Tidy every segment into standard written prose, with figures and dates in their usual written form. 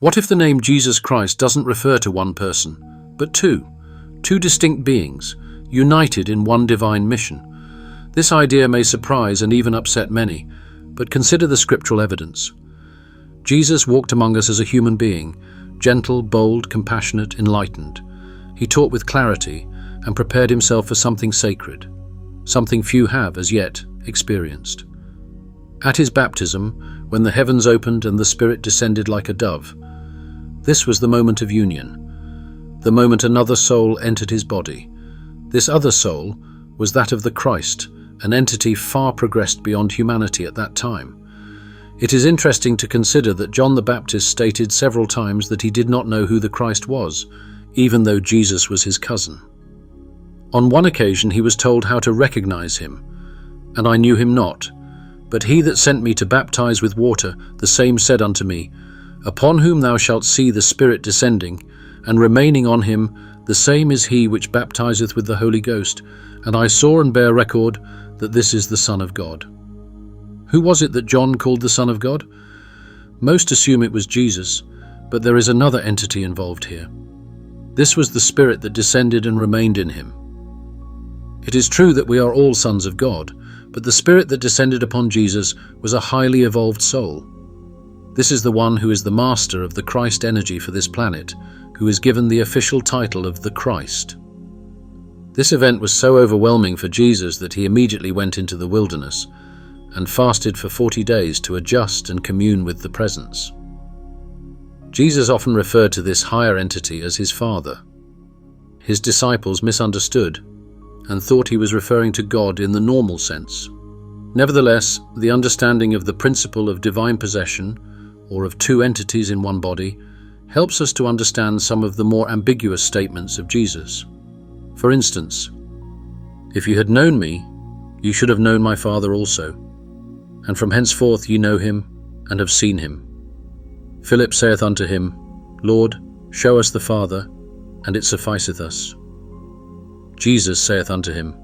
What if the name Jesus Christ doesn't refer to one person, but two distinct beings, united in one divine mission? This idea may surprise and even upset many, but consider the scriptural evidence. Jesus walked among us as a human being, gentle, bold, compassionate, enlightened. He taught with clarity and prepared himself for something sacred, something few have as yet experienced. At his baptism, when the heavens opened and the Spirit descended like a dove, this was the moment of union, the moment another soul entered his body. This other soul was that of the Christ, an entity far progressed beyond humanity at that time. It is interesting to consider that John the Baptist stated several times that he did not know who the Christ was, even though Jesus was his cousin. On one occasion he was told how to recognize him, "And I knew him not. But he that sent me to baptize with water, the same said unto me, Upon whom thou shalt see the Spirit descending, and remaining on him, the same is he which baptizeth with the Holy Ghost. And I saw and bear record that this is the Son of God." Who was it that John called the Son of God? Most assume it was Jesus, but there is another entity involved here. This was the Spirit that descended and remained in him. It is true that we are all sons of God, but the Spirit that descended upon Jesus was a highly evolved soul. This is the one who is the master of the Christ energy for this planet, who is given the official title of the Christ. This event was so overwhelming for Jesus that he immediately went into the wilderness and fasted for 40 days to adjust and commune with the presence. Jesus often referred to this higher entity as his Father. His disciples misunderstood and thought he was referring to God in the normal sense. Nevertheless, the understanding of the principle of divine possession, or of two entities in one body, helps us to understand some of the more ambiguous statements of Jesus. For instance, "If you had known me, you should have known my Father also. And from henceforth ye know him, and have seen him." Philip saith unto him, "Lord, show us the Father, and it sufficeth us." Jesus saith unto him,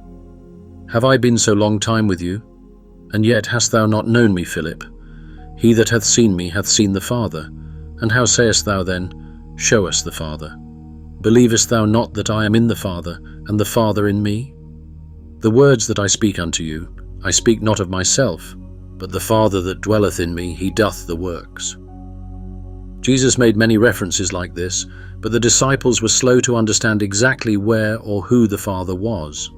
"Have I been so long time with you, and yet hast thou not known me, Philip? He that hath seen me hath seen the Father. And how sayest thou then, Show us the Father? Believest thou not that I am in the Father, and the Father in me? The words that I speak unto you, I speak not of myself, but the Father that dwelleth in me, he doth the works." Jesus made many references like this, but the disciples were slow to understand exactly where or who the Father was.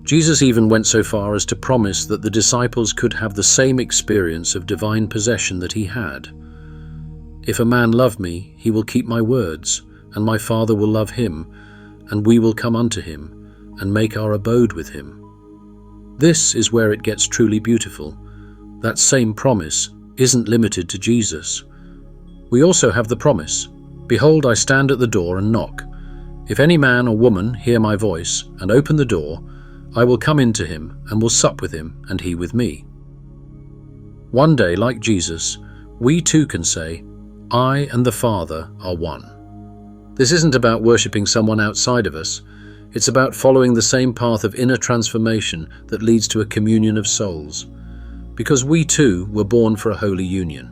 Jesus even went so far as to promise that the disciples could have the same experience of divine possession that he had. "If a man love me, he will keep my words, and my Father will love him, and we will come unto him, and make our abode with him." This is where it gets truly beautiful. That same promise isn't limited to Jesus. We also have the promise, "Behold, I stand at the door and knock. If any man or woman hear my voice, and open the door, I will come into him, and will sup with him, and he with me." One day, like Jesus, we too can say, "I and the Father are one." This isn't about worshipping someone outside of us. It's about following the same path of inner transformation that leads to a communion of souls. Because we too were born for a holy union.